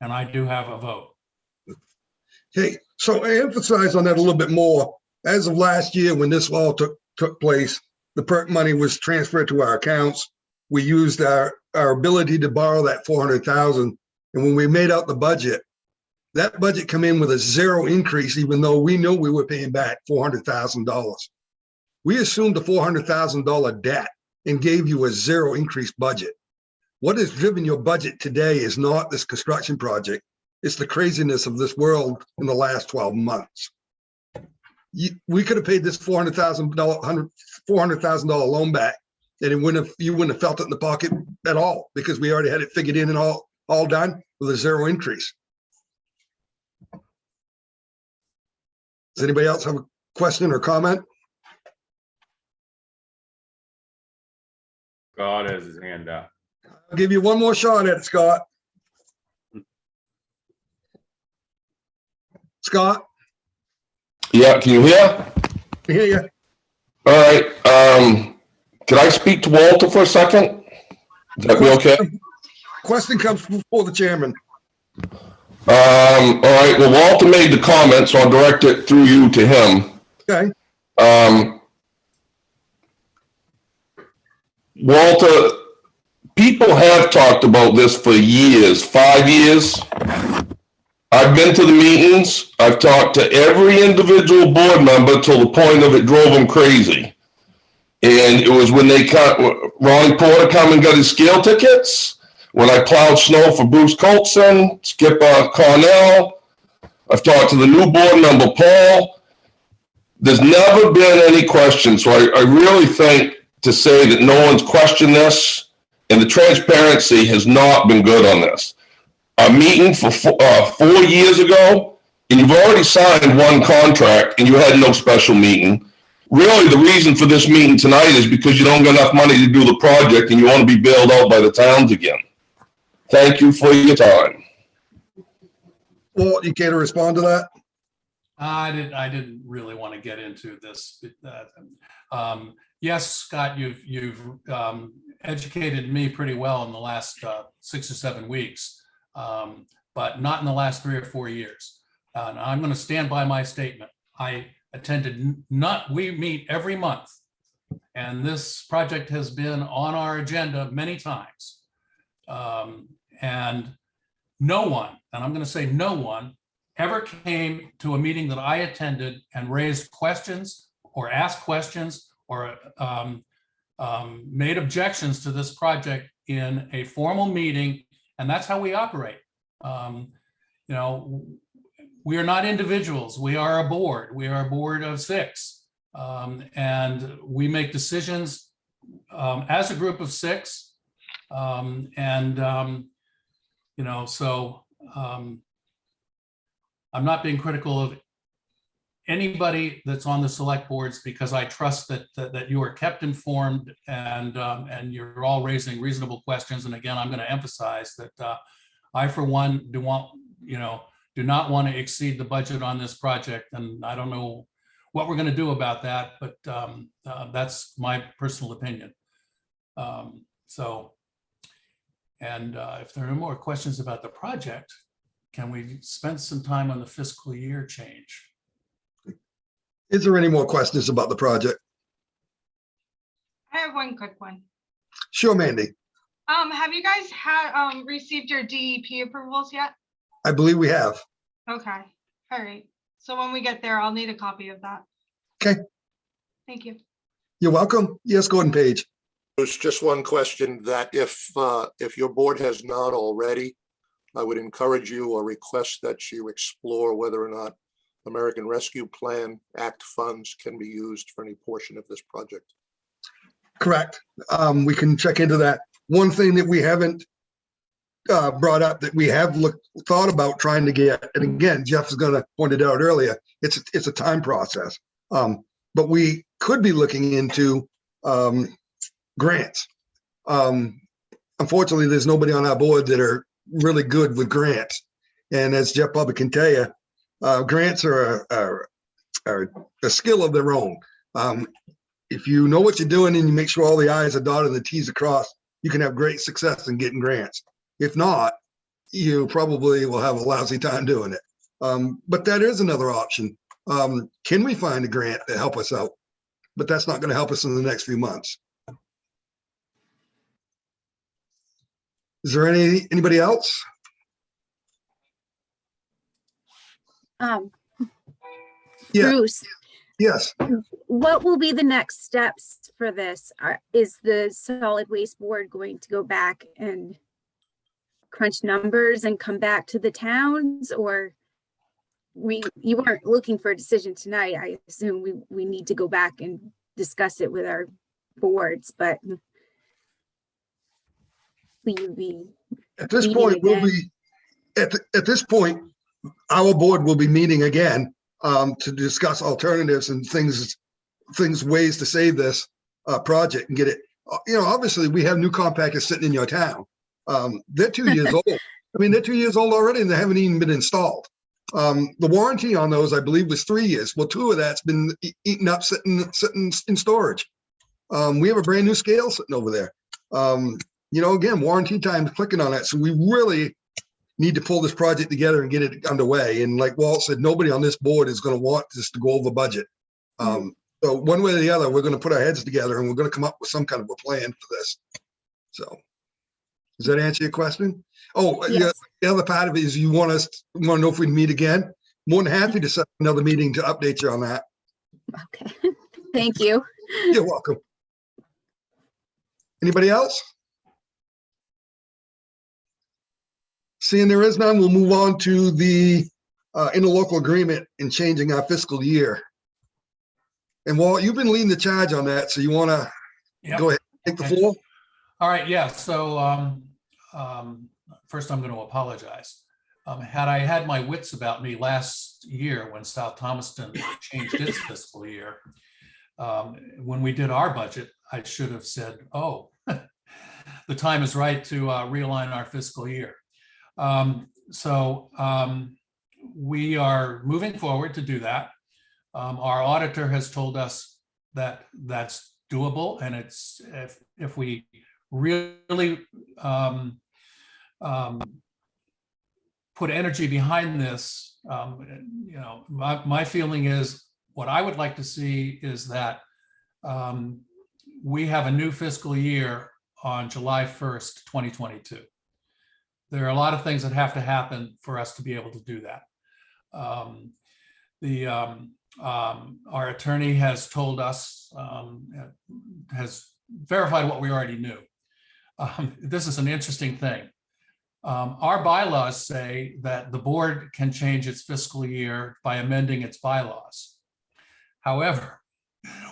and I do have a vote. Okay, so I emphasize on that a little bit more. As of last year, when this all took place, the PERT money was transferred to our accounts. We used our ability to borrow that 400,000. And when we made out the budget, that budget come in with a zero increase, even though we knew we were paying back $400,000. We assumed a $400,000 debt and gave you a zero increase budget. What has driven your budget today is not this construction project. It's the craziness of this world in the last 12 months. We could have paid this $400,000 loan back, and you wouldn't have felt it in the pocket at all, because we already had it figured in and all done with a zero increase. Does anybody else have a question or comment? God has his hand up. I'll give you one more shot at it, Scott. Scott, Yeah, can you hear? I hear you. All right. Can I speak to Walter for a second? Is that be okay? Question comes before the chairman. All right. Well, Walter made the comment, so I'll direct it through you to him. Okay. Walter, people have talked about this for years, 5 years. I've been to the meetings. I've talked to every individual board member till the point of it drove them crazy. And it was when Ronnie Porter come and got his scale tickets, when I plowed snow for Bruce Colson, Skipper Cornell. I've talked to the new board member, Paul. There's never been any question. So I really think to say that no one's questioned this, and the transparency has not been good on this. A meeting for 4 years ago, and you've already signed one contract and you had no special meeting. Really, the reason for this meeting tonight is because you don't get enough money to do the project and you want to be bailed out by the towns again. Thank you for your time. Walt, you care to respond to that? I didn't really want to get into this. Yes, Scott, you've educated me pretty well in the last 6 or 7 weeks, but not in the last 3 or 4 years. And I'm going to stand by my statement. I attended we meet every month, And this project has been on our agenda many times. And no one, and I'm going to say no one, ever came to a meeting that I attended and raised questions or asked questions or made objections to this project in a formal meeting. And that's how we operate. You know, we are not individuals. We are a board. We are a board of 6. And we make decisions as a group of 6. You know, so I'm not being critical of anybody that's on the select boards, because I trust that you are kept informed and you're all raising reasonable questions. And again, I'm going to emphasize that I, for one, do not want to exceed the budget on this project. And I don't know what we're going to do about that, but that's my personal opinion. If there are more questions about the project, can we spend some time on the fiscal year change? Is there any more questions about the project? I have one quick one. Sure, Mandy. Have you guys received your DEP approvals yet? I believe we have. Okay, all right. So when we get there, I'll need a copy of that. Okay. Thank you. You're welcome. Yes, Gordon Page. There's just one question that if your board has not already, I would encourage you or request that you explore whether or not American Rescue Plan Act funds can be used for any portion of this project. Correct. We can check into that. One thing that we haven't brought up that we have thought about trying to get, and again, Jeff is going to point it out earlier, it's a time process. But we could be looking into grants. Unfortunately, there's nobody on our board that are really good with grants. And as Jeff probably can tell you, grants are a skill of their own. If you know what you're doing and you make sure all the I's are dotted and the T's are crossed, you can have great success in getting grants. If not, you probably will have a lousy time doing it. But that is another option. Can we find a grant to help us out? But that's not going to help us in the next few months. Is there anybody else? Yeah. Bruce, Yes. what will be the next steps for this? Is the solid waste board going to go back and crunch numbers and come back to the towns, or you weren't looking for a decision tonight? I assume we need to go back and discuss it with our boards, but will you be At this meeting point, we'll again? be at this point, our board will be meeting again to discuss alternatives and ways to save this project and get it. You know, obviously, we have new compactors sitting in your town. They're 2 years old. I mean, they're 2 years old already, and they haven't even been installed. The warranty on those, I believe, was 3 years. Well, 2 of that's been eaten up, sitting in storage. We have a brand new scale sitting over there. You know, again, warranty time is clicking on that. So we really need to pull this project together and get it underway. And like Walt said, nobody on this board is going to want this to go over budget. So one way or the other, we're going to put our heads together and we're going to come up with some kind of a plan for this. So does that answer your question? Oh, yeah. Yes. The other part of it is you want to know if we meet again. More than happy to set another meeting to update you on that. Okay, thank you. You're welcome. Anybody else? Seeing there is none, we'll move on to the interlocal agreement and changing our fiscal year. And Walt, you've been leading the charge on that, so you want to go ahead and take the floor? All right, yeah, so first I'm going to apologize. Had I had my wits about me last year when South Thomaston changed its fiscal year, when we did our budget, I should have said, oh, the time is right to realign our fiscal year. We are moving forward to do that. Our auditor has told us that that's doable, and it's if we really put energy behind this, you know, my feeling is what I would like to see is that we have a new fiscal year on July 1st, 2022. There are a lot of things that have to happen for us to be able to do that. Our attorney has told us, has verified what we already knew. This is an interesting thing. Our bylaws say that the board can change its fiscal year by amending its bylaws. However,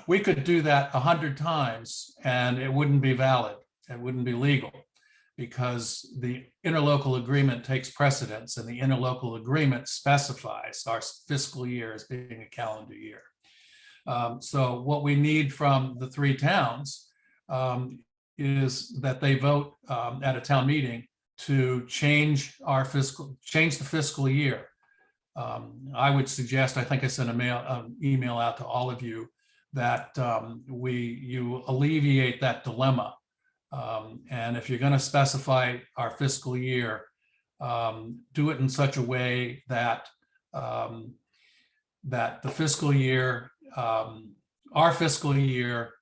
we could do that 100 times and it wouldn't be valid. It wouldn't be legal because the interlocal agreement takes precedence and the interlocal agreement specifies our fiscal year as being a calendar year. So what we need from the three towns is that they vote at a town meeting to change the fiscal year. I would suggest, I think I sent an email out to all of you that you alleviate that dilemma. And if you're going to specify our fiscal year, do it in such a way that that the fiscal year, our fiscal year,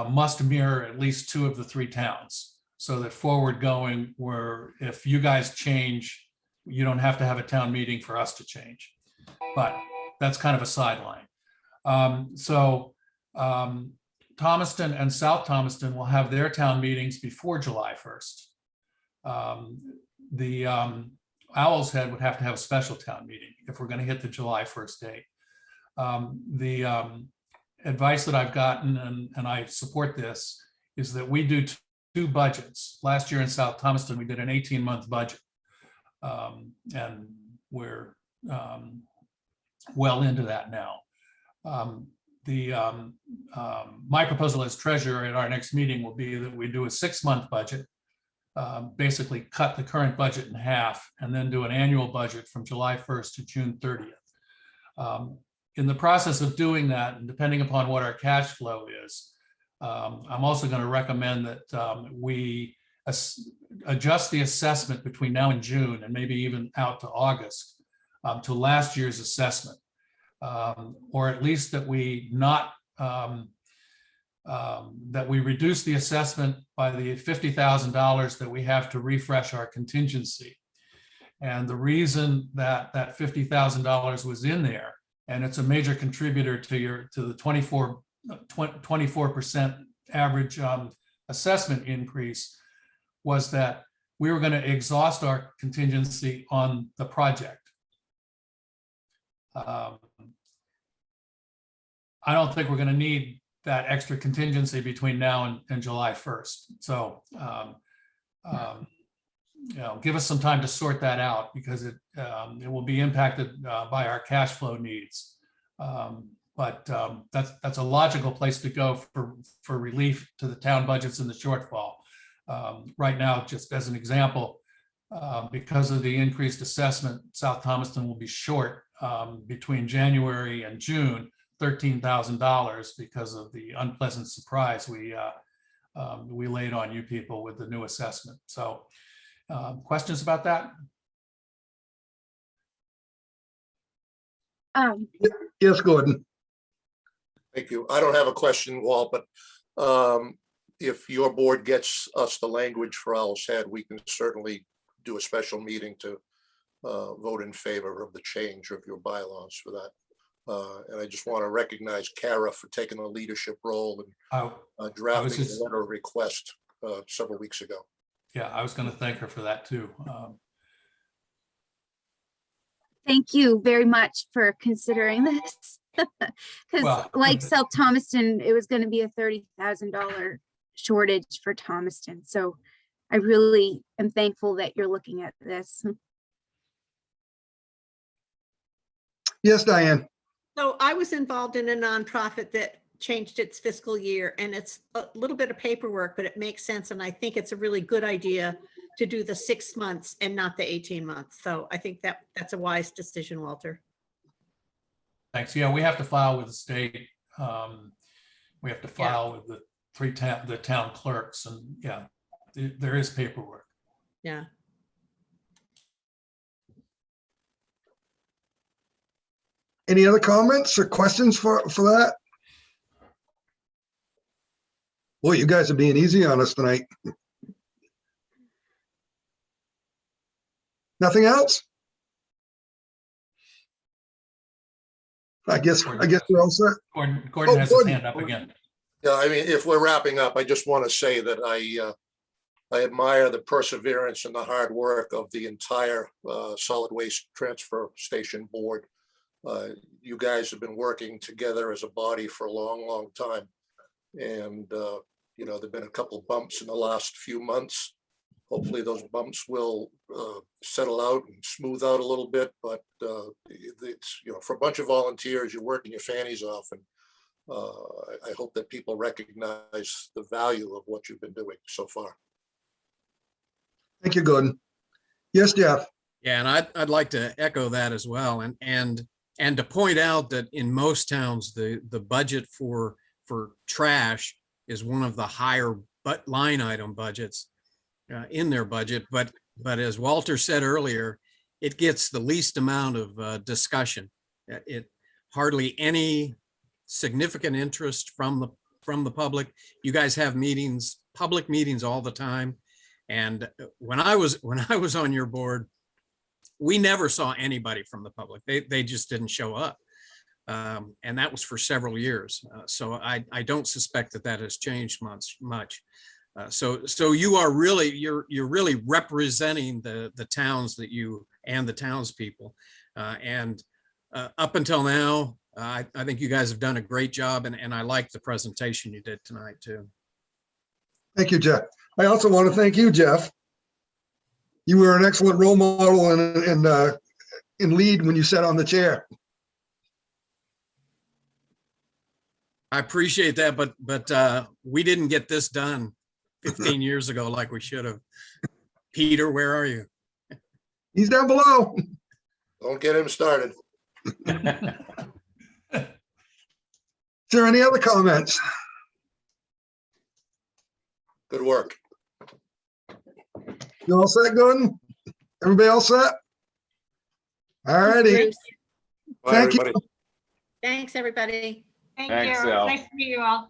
must mirror at least two of the three towns, so that forward going, where if you guys change, you don't have to have a town meeting for us to change. But that's kind of a sideline. Thomaston and South Thomaston will have their town meetings before July 1st. The Owl's Head would have to have a special town meeting if we're going to hit the July 1st date. The advice that I've gotten, and I support this, is that we do two budgets. Last year in South Thomaston, we did an 18-month budget. And we're well into that now. My proposal as treasurer at our next meeting will be that we do a 6-month budget, basically cut the current budget in half, and then do an annual budget from July 1st to June 30th. In the process of doing that, and depending upon what our cash flow is, I'm also going to recommend that we adjust the assessment between now and June, and maybe even out to August, to last year's assessment. Or at least that we reduce the assessment by the $50,000 that we have to refresh our contingency. And the reason that that $50,000 was in there, and it's a major contributor to the 24% average assessment increase, was that we were going to exhaust our contingency on the project. I don't think we're going to need that extra contingency between now and July 1st. So, give us some time to sort that out, because it will be impacted by our cash flow needs. But that's a logical place to go for relief to the town budgets in the shortfall. Right now, just as an example, because of the increased assessment, South Thomaston will be short between January and June $13,000 because of the unpleasant surprise we laid on you people with the new assessment. So, questions about that? Yes, Gordon. Thank you. I don't have a question, Walt, but if your board gets us the language for Owl's Head, we can certainly do a special meeting to vote in favor of the change of your bylaws for that. And I just want to recognize Kara for taking a leadership role and drafting the letter of request several weeks ago. Yeah, I was going to thank her for that too. Thank you very much for considering this. Because like South Thomaston, it was going to be a $30,000 shortage for Thomaston. So I really am thankful that you're looking at this. Yes, Diane. So I was involved in a nonprofit that changed its fiscal year, and it's a little bit of paperwork, but it makes sense. And I think it's a really good idea to do the 6 months and not the 18 months. So I think that's a wise decision, Walter. Thanks. Yeah, we have to file with the state. We have to file with the town clerks, and yeah, there is paperwork. Yeah. Any other comments or questions for that? Boy, you guys are being easy on us tonight. Nothing else? I guess we're all set. Gordon has his Gordon. hand up again. Yeah, I mean, if we're wrapping up, I just want to say that I admire the perseverance and the hard work of the entire solid waste transfer station board. You guys have been working together as a body for a long, long time. And, you know, there've been a couple bumps in the last few months. Hopefully those bumps will settle out and smooth out a little bit, but it's, you know, for a bunch of volunteers, you're working your fannies off, and I hope that people recognize the value of what you've been doing so far. Thank you, Gordon. Yes, Jeff. Yeah, and I'd like to echo that as well, and to point out that in most towns, the budget for trash is one of the higher line item budgets in their budget. But as Walter said earlier, it gets the least amount of discussion. It hardly any significant interest from the public. You guys have meetings, public meetings all the time. And when I was on your board, we never saw anybody from the public. They just didn't show up. And that was for several years. So I don't suspect that has changed much. So you are really, you're really representing the towns that you and the townspeople. And up until now, I think you guys have done a great job, and I like the presentation you did tonight too. Thank you, Jeff. I also want to thank you, Jeff. You were an excellent role model and lead when you sat on the chair. I appreciate that, but we didn't get this done 15 years ago like we should have. Peter, where are you? He's down below. Don't get him started. Is there any other comments? Good work. You all set, Gordon? Everybody all set? All righty. Bruce. Bye, Thank you. everybody. Thanks, everybody. Thank Thanks, you. Al. Nice to meet you all.